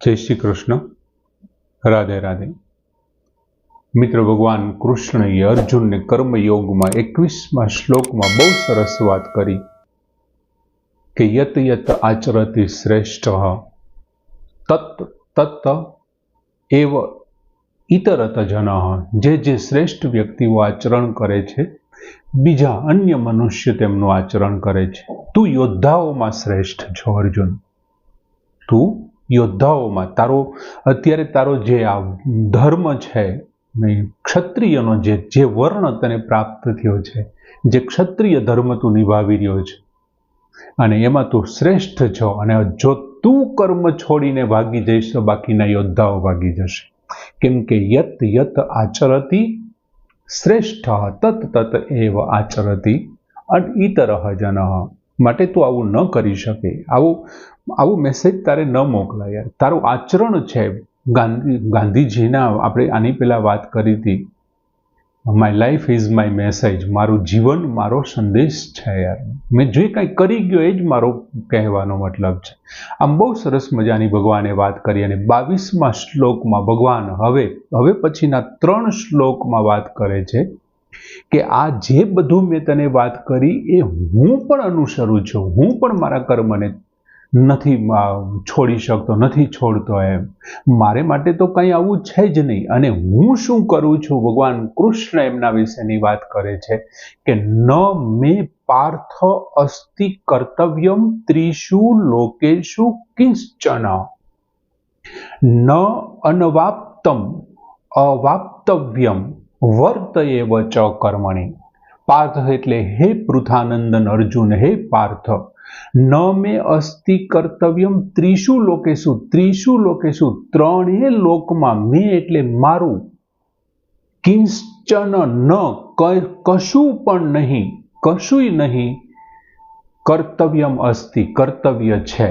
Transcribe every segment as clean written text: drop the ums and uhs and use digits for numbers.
जय श्री कृष्ण। राधे राधे। मित्र, भगवान कृष्णએ અર્જુનને કર્મયોગમાં 21મા શ્લોકમાં બહુ સરસ વાત કરી કે યત યત આચરતિ શ્રેષ્ઠ તત તત એવ ઇતરત જનઃ। જે શ્રેષ્ઠ વ્યક્તિઓ આચરણ કરે છે, બીજા અન્ય મનુષ્ય તેમનું આચરણ કરે છે। તું યોદ્ધાઓમાં શ્રેષ્ઠ છો અર્જુન। તું યોદ્ધાઓમાં અત્યારે તારો જે આ ધર્મ છે, ક્ષત્રિયનો જે વર્ણ તને પ્રાપ્ત થયો છે, જે ક્ષત્રિય ધર્મ તું નિભાવી રહ્યો છે અને એમાં તું શ્રેષ્ઠ છો। અને જો તું કર્મ છોડીને ભાગી જઈશ તો બાકીના યોદ્ધાઓ ભાગી જશે, કેમ કે યત યત આચરતિ શ્રેષ્ઠ તત તત એવ આચરતિ ઇતરઃ જનઃ। માટે તું આવું ન કરી શકે। આવું મેસેજ તારે ન મોકલાય યાર। તારું આચરણ છે, ગાંધીજીના આપણે આની પહેલા વાત કરી હતી, my life is my message, મારું જીવન મારો સંદેશ છે યાર। મેં જે કંઈ કરી ગયો એ જ મારો કહેવાનો મતલબ છે। આમ બહુ સરસ મજાની ભગવાને વાત કરી અને 22મા શ્લોકમાં ભગવાન હવે પછીના 3 શ્લોકમાં વાત કરે છે કે આ જે બધું મેં તને વાત કરી એ હું પણ અનુસરું છું, હું પણ મારા કર્મને નથી છોડી શકતો, નથી છોડતો એમ। મારે માટે તો કંઈ આવું છે જ નહીં। અને હું શું કરું છું, ભગવાન કૃષ્ણ એમના વિશેની વાત કરે છે કે ન મે પાર્થ અસ્તિ કર્તવ્યમ ત્રિષુ લોકેષુ કિંચન ન અનવાપ્તમ અવાપ્તવ્યમ વર્ત એવ ચ કર્મણિ। પાર્થ એટલે હે પૃથાનંદન અર્જુન, હે પાર્થ, ન મે અસ્તિ કર્તવ્યમ ત્રિષુ લોકેષુ, ત્રિષુ લોકેષુ ત્રણેય લોકમાં, મે એટલે મારું, કિંચન ન કશું પણ નહીં, કશુંય નહીં, કર્તવ્યમ અસ્તિ કર્તવ્ય છે।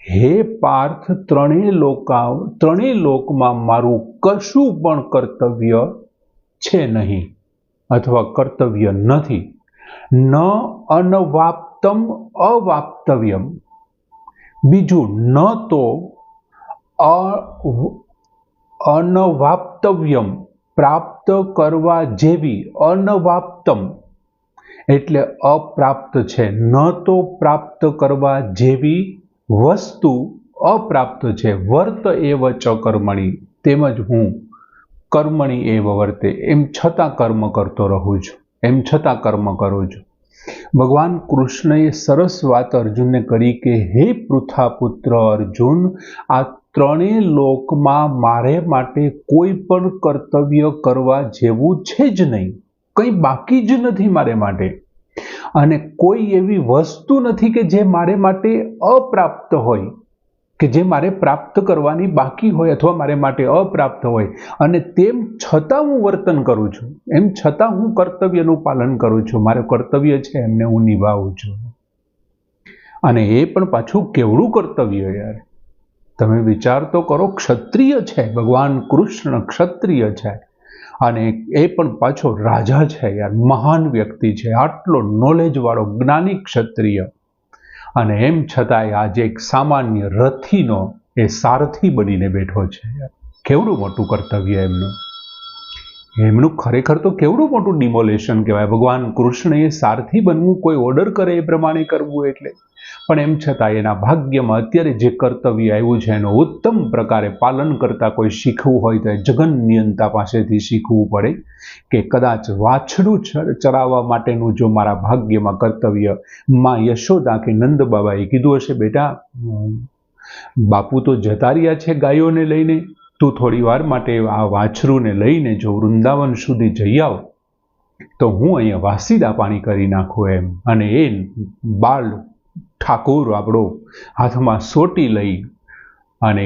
હે પાર્થ, ત્રણેય લોકમાં મારું કશું પણ કર્તવ્ય છે નહીં અથવા કર્તવ્ય નથી। ન અનવાપ્તમ અવાપ્તવ્યમ, બીજું ન તો અનવાપ્તવ્યમ પ્રાપ્ત કરવા જેવી, અનવાપ્તમ એટલે અપ્રાપ્ત છે, ન તો પ્રાપ્ત કરવા જેવી વસ્તુ અપ્રાપ્ત છે। વર્ત એવ ચ કર્મણિ, તેમજ હું કર્મણી એવ વર્તે, એમ છતાં કર્મ કરતો રહું છું, એમ છતાં કર્મ કરું છું। ભગવાન કૃષ્ણએ સરસ વાત અર્જુનને કરી કે હે પૃથાપુત્ર અર્જુન, આ ત્રણેય લોકમાં મારે માટે કોઈ પણ કર્તવ્ય કરવા જેવું છે જ નહીં, કંઈ બાકી જ નથી મારે માટે। અને કોઈ એવી વસ્તુ નથી કે જે મારે માટે અપ્રાપ્ત હોય, કે જે મારે પ્રાપ્ત કરવાની બાકી હોય અથવા મારે માટે અપ્રાપ્ત હોય, અને તેમ છતાં હું વર્તન કરું છું, એમ છતાં હું કર્તવ્યનું પાલન કરું છું। મારું કર્તવ્ય છે એમને હું નિભાવું છું। અને એ પણ પાછું કેવડું કર્તવ્ય યાર, તમે વિચાર તો કરો। ક્ષત્રિય છે, ભગવાન કૃષ્ણ ક્ષત્રિય છે અને એ પણ પાછો રાજા છે યાર, મહાન વ્યક્તિ છે, આટલો નોલેજવાળો જ્ઞાની ક્ષત્રિય, અને એમ છતાંય આજે એક સામાન્ય રથીનો એ સારથી બનીને બેઠો છે યાર। કેવડું મોટું કર્તવ્ય એમનું ખરેખર તો કેવડું મોટું ડિમોલેશન કહેવાય। ભગવાન કૃષ્ણએ સારથી બનવું, કોઈ ઓર્ડર કરે એ પ્રમાણે કરવું એટલે, પણ એમ છતાં એના ભાગ્યમાં અત્યારે જે કર્તવ્ય આવ્યું છે એનું ઉત્તમ પ્રકારે પાલન કરતા કોઈ શીખવું હોય તો એ જગન નિયંતા પાસેથી શીખવું પડે કે કદાચ વાછડું ચરાવવા માટેનું જો મારા ભાગ્યમાં કર્તવ્ય માં યશોદા કે નંદ બાબાએ કીધું હશે, બેટા બાપુ તો જતા રહ્યા છે ગાયોને લઈને, તું થોડી વાર માટે આ વાછરૂને લઈને જો વૃંદાવન સુધી જઈ આવ તો હું અહીંયા વાસીદા પાણી કરી નાખું એમ। અને એ બાળ ઠાકોર આપણો હાથમાં સોટી લઈ અને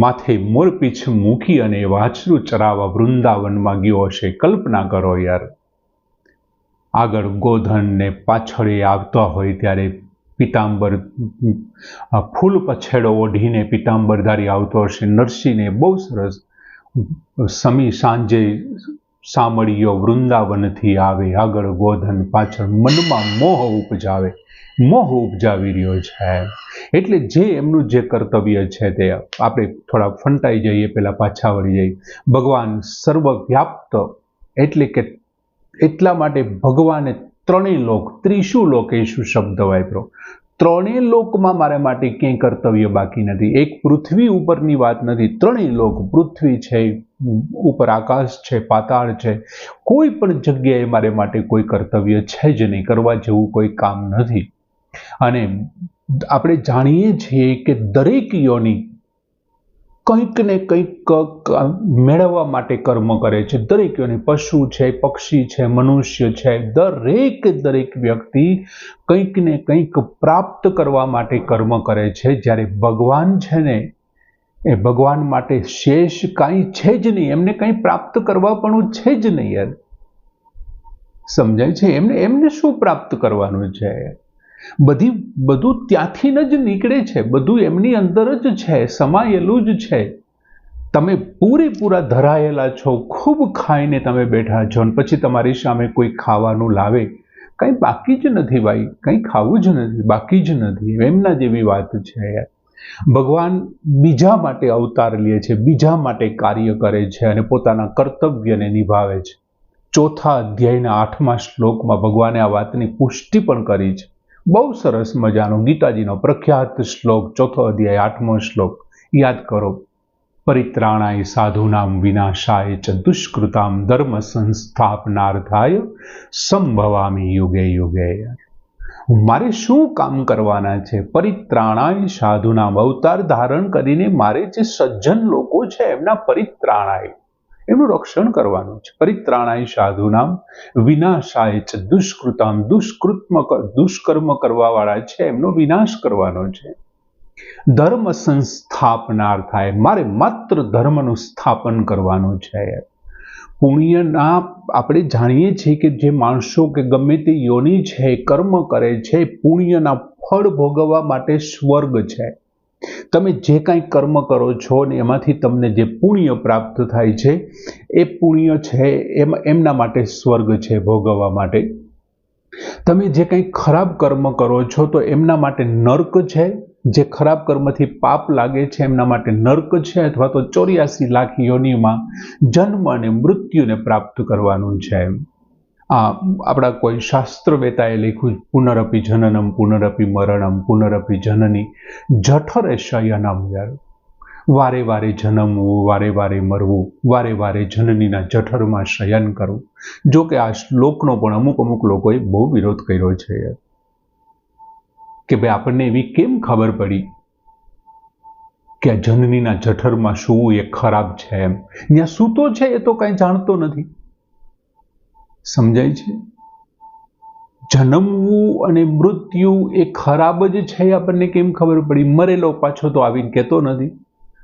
માથે મોરપીછ મૂકી અને વાછરું ચરાવવા વૃંદાવનમાં ગયો હશે। કલ્પના કરો યાર, આગળ ગોધન ને પાછળ આવતા હોય ત્યારે પિતાંબર ફૂલ પછેડો ઓઢીને પિતાંબરધારી આવતો હશે, નરસિંહને બહુ સરસ સાંજે સામળિયો વૃંદાવનથી આવે, આગળ ગોધન પાછળ મનમાં મોહ ઉપજાવે, મોહ ઉપજાવી રહ્યો છે. એટલે જે એમનું જે કર્તવ્ય છે તે આપણે થોડા ફંટાઈ જઈએ, પહેલાં પાછા વળી જઈએ. ભગવાન સર્વવ્યાપ્ત એટલે કે એટલા માટે ભગવાને ત્રણેય લોક, ત્રિશુ લોકેશુ શબ્દ વાપર્યો. ત્રણેય લોકમાં મારા માટે ક્યાંય કર્તવ્ય બાકી નથી. એક પૃથ્વી ઉપરની વાત નથી, ત્રણેય લોક, પૃથ્વી છે, ઉપર આકાશ છે, પાતાળ છે, કોઈ પણ જગ્યાએ મારે માટે કોઈ કર્તવ્ય છે જ નહીં, કરવા જેવું કોઈ કામ નથી. અને આપણે જાણીએ છીએ કે દરેક યોની કંઈક ને કંઈક મેળવવા માટે કર્મ કરે છે. દરેક યોની, પશુ છે, પક્ષી છે, મનુષ્ય છે, દરેક વ્યક્તિ કંઈક ને કંઈક પ્રાપ્ત કરવા માટે કર્મ કરે છે. જ્યારે ભગવાન છે ને, એ ભગવાન માટે શેષ કાંઈ છે જ નહીં, એમને કંઈ પ્રાપ્ત કરવા પણ છે જ નહીં. યાર, સમજાય છે? એમને શું પ્રાપ્ત કરવાનું છે? બધું ત્યાંથી જ નીકળે છે, બધું એમની અંદર જ છે, સમાયેલું જ છે. તમે પૂરેપૂરા ધરાયેલા છો, ખૂબ ખાઈને તમે બેઠા છો, અને પછી તમારી સામે કોઈ ખાવાનું લાવે, કંઈ બાકી જ નથી ભાઈ, કંઈ ખાવું જ નથી, બાકી જ નથી. એમના જેવી વાત છે. ભગવાન બીજા માટે અવતાર લે છે, બીજા માટે કાર્ય કરે છે અને પોતાના કર્તવ્યને નિભાવે છે. ચોથા અધ્યાયના 8મા શ્લોકમાં ભગવાને આ વાતની પુષ્ટિ પણ કરી છે. બહુ સરસ મજાનો ગીતાજીનો પ્રખ્યાત શ્લોક, ચોથો અધ્યાય 8મો શ્લોક યાદ કરો. પરિત્રાણાય સાધુનામ વિનાશાય ચ દુષ્કૃતામ ધર્મ સંસ્થાપનાર્થાય સંભવામિ યુગે યુગે. મારે શું કામ કરવાના છે? પરિત્રાણાય સાધુનામ, અવતાર ધારણ કરીને મારે જે સજ્જન લોકો છે એમના પરિત્રાણાય, એનું રક્ષણ કરવાનું છે. પરિત્રાણાય સાધુનામ વિનાશાય ચ દુષ્કૃતામ, દુષ્કર્મ કરવા વાળા છે એમનો વિનાશ કરવાનો છે. ધર્મ સંસ્થાપનાર્થાય, મારે માત્ર ધર્મનું સ્થાપન કરવાનું છે. પુણ્યના આપણે જાણીએ છીએ કે જે માણસો કે ગમે તે યોની છે કર્મ કરે છે, પુણ્યના ફળ ભોગવવા માટે સ્વર્ગ છે. તમે જે કાંઈ કર્મ કરો છો ને એમાંથી તમને જે પુણ્ય પ્રાપ્ત થાય છે એ પુણ્ય છે એમના માટે સ્વર્ગ છે ભોગવવા માટે. તમે જે કંઈ ખરાબ કર્મ કરો છો તો એમના માટે નર્ક છે. જે ખરાબ કર્મથી પાપ લાગે છે એમના માટે નર્ક છે, અથવા તો 84 લાખ યોનિમાં જન્મ અને મૃત્યુને પ્રાપ્ત કરવાનું છે. આપણા કોઈ શાસ્ત્રવેતાએ લખ્યું, પુનરપી જનનમ પુનરપી મરણમ પુનરપી જનની જઠરે શયનમ. યાર, વારે વારે જન્મવું, વારે વારે મરવું, વારે વારે જનનીના જઠરમાં શયન કરવું. જો કે આ શ્લોકનો પણ અમુક લોકોએ બહુ વિરોધ કર્યો છે કે ભાઈ આપણને એવી કેમ ખબર પડી કે આ જનનીના જઠરમાં શું એ ખરાબ છે? એમ ત્યાં સૂતો છે એ તો કંઈ જાણતો નથી. સમજાય છે? જન્મવું અને મૃત્યુ એ ખરાબ જ છે આપણને કેમ ખબર પડી? મરેલો પાછો તો આવીને કહેતો નથી,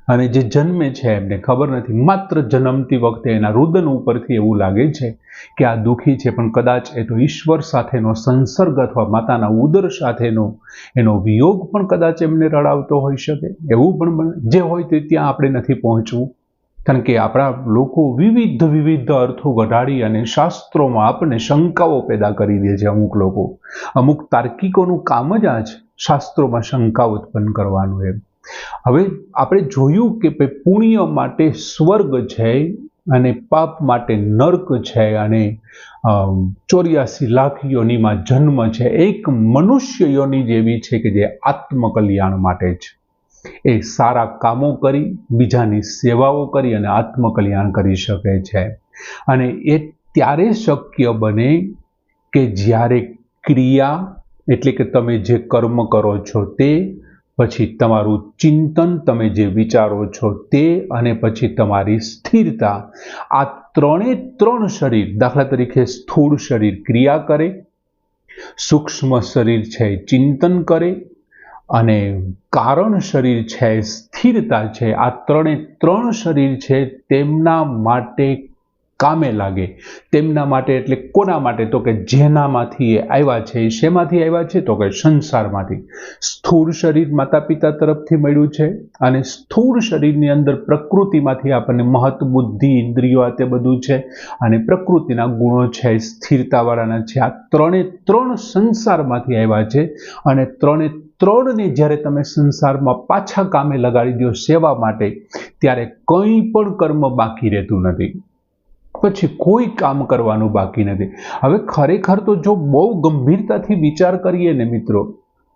અને જે જન્મે છે એમને ખબર નથી. માત્ર જન્મતી વખતે એના રુદન ઉપરથી એવું લાગે છે કે આ દુઃખી છે, પણ કદાચ એ તો ઈશ્વર સાથેનો સંસર્ગ અથવા માતાના ઉદર સાથેનો એનો વિયોગ પણ કદાચ એમને રડાવતો હોઈ શકે. એવું પણ બને. જે હોય તે ત્યાં આપણે નથી પહોંચવું, કારણ કે આપણા લોકો વિવિધ અર્થો ઘટાડી અને શાસ્ત્રોમાં આપણને શંકાઓ પેદા કરી દે છે. અમુક તાર્કિકોનું કામ જ આ છે, શાસ્ત્રોમાં શંકા ઉત્પન્ન કરવાનું. એમ હવે આપણે જોયું કે પુણ્ય માટે સ્વર્ગ છે અને પાપ માટે નર્ક છે, અને 84 લાખ યોનિમાં જન્મ છે. એક મનુષ્ય યોનિ જેવી છે કે જે આત્મકલ્યાણ માટે છે. એ સારા કામો કરી, બીજાની સેવાઓ કરી અને આત્મકલ્યાણ કરી શકે છે. અને એ ત્યારે શક્ય બને કે જ્યારે ક્રિયા એટલે કે તમે જે કર્મ કરો છો તે, પછી તમારું ચિંતન, તમે જે વિચારો છો તે, અને પછી તમારી સ્થિરતા, આ ત્રણ શરીર, દાખલા તરીકે સ્થૂળ શરીર ક્રિયા કરે, સૂક્ષ્મ શરીર છે ચિંતન કરે, અને કારણ શરીર છે સ્થિરતા છે. આ ત્રણ શરીર છે તેમના માટે કામે લાગે તેમના માટે, એટલે કોના માટે? તો કે જેનામાંથી એ આવ્યા છે. એ શેમાંથી આવ્યા છે? તો કે સંસારમાંથી. સ્થૂળ શરીર માતા પિતા તરફથી મળ્યું છે અને સ્થૂળ શરીરની અંદર પ્રકૃતિમાંથી આપણને મહત, બુદ્ધિ, ઇન્દ્રિયો આ તે બધું છે અને પ્રકૃતિના ગુણો છે, સ્થિરતાવાળાના છે. આ ત્રણ સંસારમાંથી આવ્યા છે અને ત્રણને જ્યારે તમે સંસારમાં પાછા કામે લગાડી દો સેવા માટે, ત્યારે કંઈ પણ કર્મ બાકી રહેતું નથી. પછી કોઈ કામ કરવાનું બાકી નથી. હવે ખરેખર તો જો બહુ ગંભીરતાથી વિચાર કરીએ ને મિત્રો,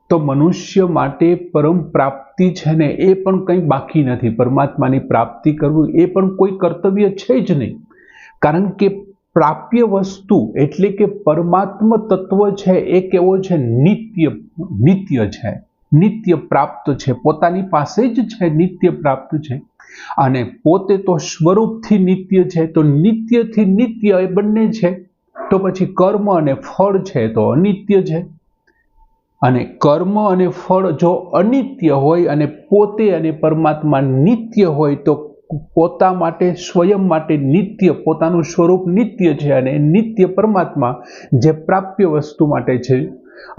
તો મનુષ્ય માટે પરમ પ્રાપ્તિ છે ને એ પણ કંઈ બાકી નથી. પરમાત્માની પ્રાપ્તિ કરવું એ પણ કોઈ કર્તવ્ય છે જ નહીં. કારણ કે પ્રાપ્ય વસ્તુ એટલે કે પરમાત્મ તત્વ છે એ કેવો છે? નિત્ય છે, નિત્ય પ્રાપ્ત છે, પોતાની પાસે જ છે, નિત્ય પ્રાપ્ત છે. અને પોતે તો સ્વરૂપથી નિત્ય છે, તો નિત્યથી નિત્ય એ બંને છે. તો પછી કર્મ અને ફળ છે તો અનિત્ય છે. અને કર્મ અને ફળ જો અનિત્ય હોય અને પોતે અને પરમાત્મા નિત્ય હોય, તો પોતા માટે, સ્વયં માટે નિત્ય, પોતાનું સ્વરૂપ નિત્ય છે અને નિત્ય પરમાત્મા જે પ્રાપ્ય વસ્તુ માટે છે,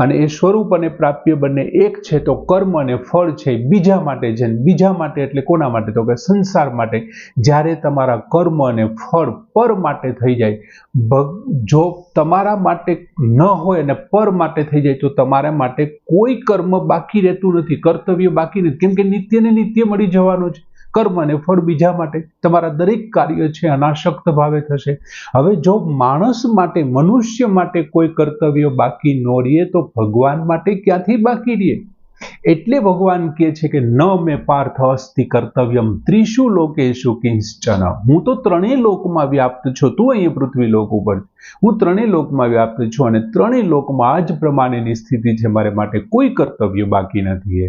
અને એ સ્વરૂપ અને પ્રાપ્ય બંને એક છે. તો કર્મ અને ફળ છે બીજા માટે છે. બીજા માટે એટલે કોના માટે? તો કે સંસાર માટે. જ્યારે તમારા કર્મ અને ફળ પર માટે થઈ જાય, જો તમારા માટે ન હોય અને પર માટે થઈ જાય, તો તમારા માટે કોઈ કર્મ બાકી રહેતું નથી, કર્તવ્ય બાકી નથી. કેમ કે નિત્યને નિત્ય મળી જવાનું છે. કર્મ અને ફળ બીજા માટે. તમારા દરેક કાર્ય છે અનાસક્ત ભાવે થશે. હવે જો માણસ માટે, મનુષ્ય માટે કોઈ કર્તવ્ય બાકી ન રહે, તો ભગવાન માટે ક્યાંથી બાકી રહે? એટલે ભગવાન કહે છે કે ન મે પાર્થ અસ્તિ કર્તવ્યમ ત્રિષુ લોકેષુ કિંચન. હું તો ત્રણેય લોકમાં વ્યાપ્ત છું. તું અહીં પૃથ્વી લોક ઉપર, હું ત્રણેય લોકમાં વ્યાપ્ત છું અને ત્રણેય લોકમાં આ જ પ્રમાણેની સ્થિતિ છે. મારે માટે કોઈ કર્તવ્ય બાકી નથી.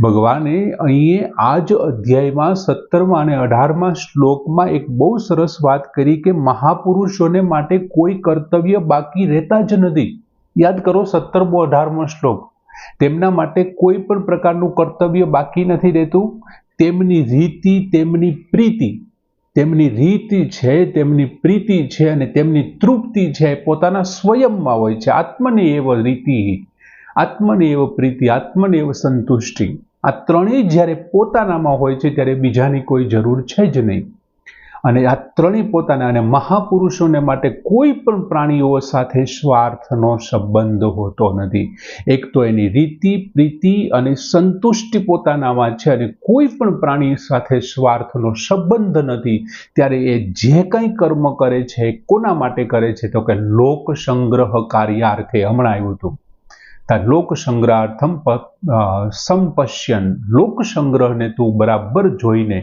ભગવાને અહીં આ જ અધ્યાયમાં 17મા અને 18મા શ્લોકમાં એક બહુ સરસ વાત કરી કે મહાપુરુષોને માટે કોઈ કર્તવ્ય બાકી રહેતા જ નથી. યાદ કરો 17મો 18મો શ્લોક. તેમના માટે કોઈ પણ પ્રકારનું કર્તવ્ય બાકી નથી રહેતું. તેમની રીતિ, તેમની પ્રીતિ, તેમની રીતિ છે, તેમની પ્રીતિ છે અને તેમની તૃપ્તિ છે પોતાના સ્વયંમાં હોય છે. આત્મને એવ રીતિ, આત્મને એવ પ્રીતિ, આત્મને એવ સંતુષ્ટિ. આ ત્રણેય જ્યારે પોતાનામાં હોય છે ત્યારે બીજાની કોઈ જરૂર છે જ નહીં. અને આ ત્રણેય પોતાના. અને મહાપુરુષોને માટે કોઈ પણ પ્રાણીઓ સાથે સ્વાર્થનો સંબંધ હોતો નથી. એક તો એની રીતિ, પ્રીતિ અને સંતુષ્ટિ પોતાનામાં છે અને કોઈ પણ પ્રાણી સાથે સ્વાર્થનો સંબંધ નથી. ત્યારે એ જે કંઈ કર્મ કરે છે કોના માટે કરે છે? તો કે લોક સંગ્રહ કાર્યાર્થે. હમણાં આવ્યું હતું લોક સંગ્રહાર્થમ સંપશ્યન. લોક સંગ્રહને તું બરાબર જોઈને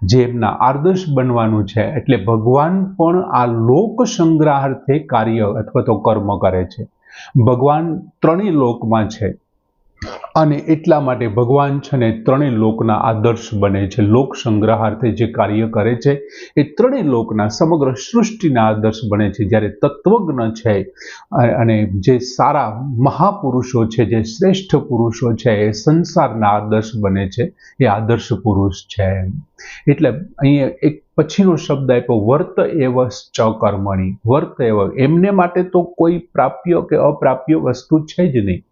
જે એમના આદર્શ બનવાનું છે. એટલે ભગવાન પણ આ લોક સંગ્રહાર્થે કાર્ય અથવા તો કર્મ કરે છે. ભગવાન ત્રણેય લોકમાં છે અને એટલા માટે ભગવાન છે ને ત્રણેય લોકના આદર્શ બને છે. લોક સંગ્રહાર્થે જે કાર્ય કરે છે એ ત્રણેય લોકના, સમગ્ર સૃષ્ટિના આદર્શ બને છે. જ્યારે તત્વજ્ઞ છે અને જે સારા મહાપુરુષો છે, જે શ્રેષ્ઠ પુરુષો છે, એ સંસારના આદર્શ બને છે. એ આદર્શ પુરુષ છે. એટલે અહીંયા એક પછીનો શબ્દ આપ્યો, વર્ત એવ ચ કર્મણી. વર્ત એવ, એમને માટે તો કોઈ પ્રાપ્ય કે અપ્રાપ્ય વસ્તુ છે જ નહીં.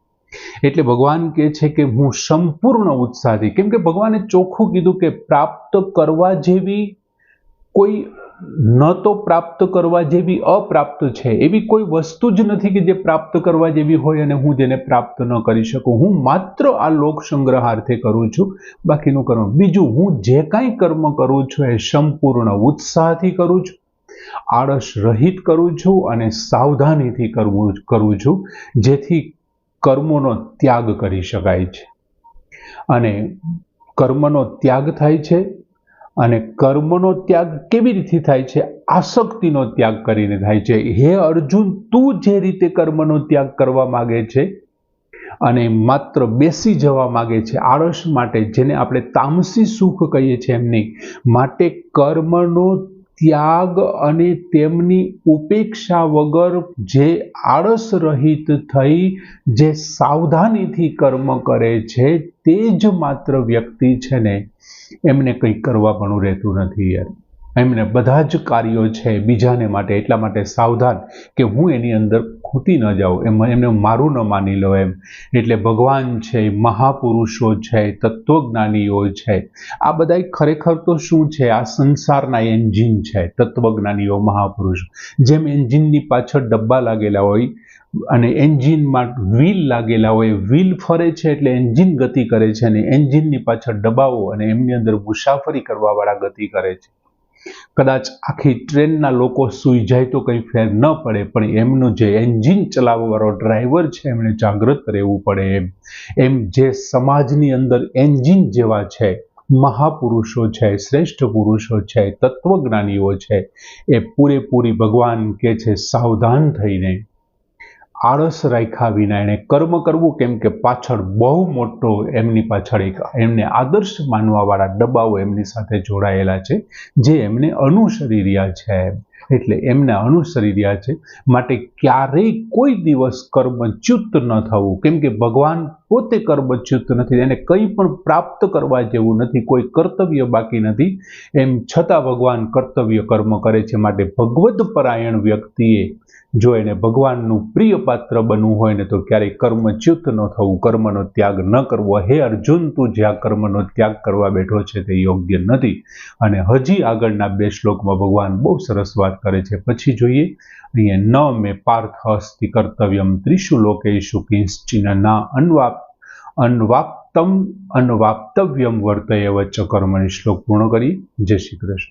એટલે ભગવાન કહે છે કે હું સંપૂર્ણ ઉત્સાહથી, કેમ કે ભગવાને ચોખ્ખું કીધું કે પ્રાપ્ત કરવા જેવી કોઈ, ન તો પ્રાપ્ત કરવા જેવી અપ્રાપ્ત છે એવી કોઈ વસ્તુ જ નથી કે જે પ્રાપ્ત કરવા જેવી હોય અને હું જેને પ્રાપ્ત ન કરી શકું. હું માત્ર આ લોક સંગ્રહાર્થે કરું છું, બાકીનું કર્મ. બીજું, હું જે કાંઈ કર્મ કરું છું એ સંપૂર્ણ ઉત્સાહથી કરું છું, આળસ રહિત કરું છું અને સાવધાનીથી કરું છું, જેથી કર્મોનો ત્યાગ કરી શકાય છે. અને કર્મનો ત્યાગ થાય છે. અને કર્મનો ત્યાગ કેવી રીતે થાય છે? આસક્તિનો ત્યાગ કરીને થાય છે. હે અર્જુન, તું જે રીતે કર્મનો ત્યાગ કરવા માગે છે અને માત્ર બેસી જવા માગે છે આળસ માટે, જેને આપણે તામસી સુખ કહીએ છીએ, એમની માટે કર્મનો ત્યાગ અને તેમની ઉપેક્ષા વગર જે આળસ રહિત થઈ જે સાવધાનીથી કર્મ કરે છે, તે જ માત્ર વ્યક્તિ છે ને એમને કંઈ કરવા પણ રહેતું નથી યાર. એમને બધા જ કાર્યો છે બીજાને માટે, એટલા માટે સાવધાન કે હું એની અંદર ખૂટી ન જાઉં, એમને મારું ન માની લો એમ. એટલે ભગવાન છે, મહાપુરુષો છે, તત્વજ્ઞાનીઓ છે, આ બધા ખરેખર તો શું છે, આ સંસારના એન્જિન છે. તત્વજ્ઞાનીઓ, મહાપુરુષો જેમ એન્જિનની પાછળ ડબ્બા લાગેલા હોય અને એન્જિનમાં વ્હીલ લાગેલા હોય, વ્હીલ ફરે છે એટલે એન્જિન ગતિ કરે છે, અને એન્જિનની પાછળ ડબ્બાઓ અને એમની અંદર મુસાફરી કરવાવાળા ગતિ કરે છે. કદાચ આખી ટ્રેનના લોકો સૂઈ જાય તો કંઈ ફેર ન પડે, પણ એમનું જે એન્જિન ચલાવવાવાળો ડ્રાઈવર છે એમણે જાગૃત રહેવું પડે. એમ જે સમાજની અંદર એન્જિન જેવા છે, મહાપુરુષો છે, શ્રેષ્ઠ પુરુષો છે, તત્વજ્ઞાનીઓ છે, એ પૂરેપૂરી ભગવાન કે છે સાવધાન થઈને આળસ રાખ્યા વિના એને કર્મ કરવું, કેમ કે પાછળ બહુ મોટો એમની પાછળ એક એમને આદર્શ માનવાવાળા ડબ્બાઓ એમની સાથે જોડાયેલા છે, જે એમને અનુસરી રહ્યા છે. એટલે એમને અનુસરી રહ્યા છે માટે ક્યારેય કોઈ દિવસ કર્મચ્યુત ન થવું, કેમ કે ભગવાન પોતે કર્મચ્યુત નથી, એને કંઈ પણ પ્રાપ્ત કરવા જેવું નથી, કોઈ કર્તવ્ય બાકી નથી. એમ છતાં ભગવાન કર્તવ્ય કર્મ કરે છે. માટે ભગવદ પરાયણ વ્યક્તિએ જો એને ભગવાનનું પ્રિય પાત્ર બનવું હોય ને તો ક્યારેય કર્મચ્યુત ન થવું, કર્મનો ત્યાગ ન કરવો. હે અર્જુન, તું જ્યાં કર્મનો ત્યાગ કરવા બેઠો છે તે યોગ્ય નથી. અને હજી આગળના 2 શ્લોકમાં ભગવાન બહુ સરસ વાત કરે છે. પછી જોઈએ અહીંયા, ન મે પાર્થ અસ્તિ કર્તવ્યમ ત્રિષુ લોકેષુ કિંશ્ચિન ના અન્વાપ્તવ્યમ વર્તયેવ ચ કર્મણિ. શ્લોક પૂર્ણ કરી. જય શ્રી કૃષ્ણ.